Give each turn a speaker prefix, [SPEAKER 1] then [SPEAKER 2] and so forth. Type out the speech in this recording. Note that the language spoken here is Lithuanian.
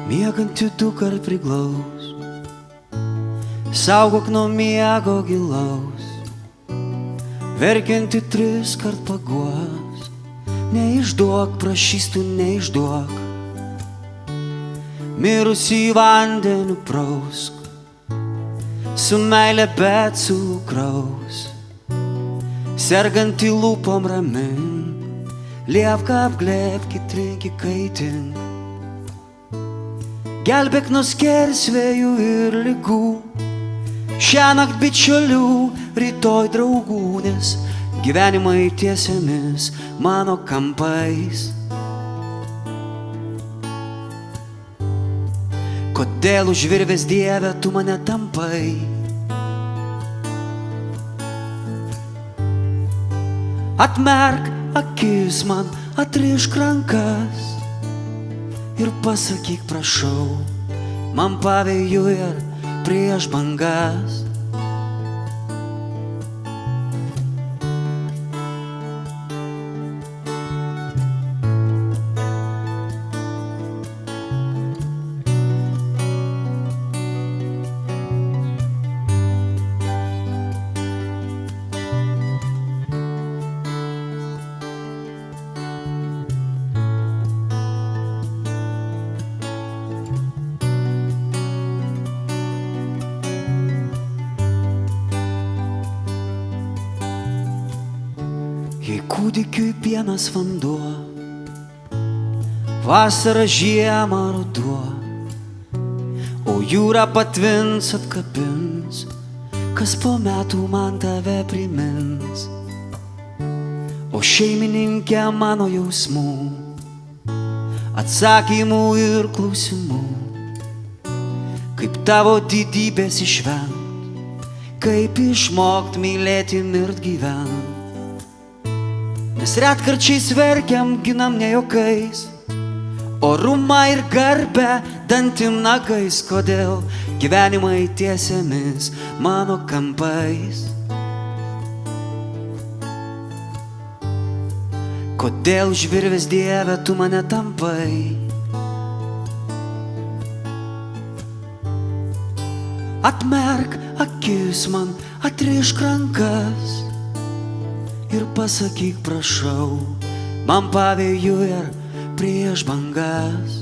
[SPEAKER 1] Miegantį dukart priglaus, saugok nuo miego gilaus, verkiantį 3 kart paguos, neišduok, prašys tu neišduok, mirusį vandeniu prausk, su meile bet cukraus, sergantį lūpom ramink, liepką apglėbk, įtrink, įkaitink, gelbėk nuo skersvėjų ir ligų, šiąnakt bičiulių, rytoj draugų, nes gyvenimai tiesiamis mano kampais. Kodėl už virvės Dieve tu mane tampai? Atmerk akis man, atrišk rankas ir pasakyk prašau, man pavėjų ir prieš bangas. Jei kūdikiui pienas vanduo, vasara žiemą ruduo, o jūra patvins atkabins, kas po metų man tave primins, o šeimininkė mano jausmų, atsakymų ir klausimų, kaip tavo didybės išvengt, kaip išmokt mylėti, mirt, gyvent. Nes retkarčiais verkiam, ginam ne juokais, orumą ir garbę dantim nagais. Kodėl gyvenimai tiesiamis mano kampais? Kodėl už virvės Dieve tu mane tampai? Atmerk akis man, atrišk rankas ir pasakyk prašau, man pavėjų ir prieš bangas.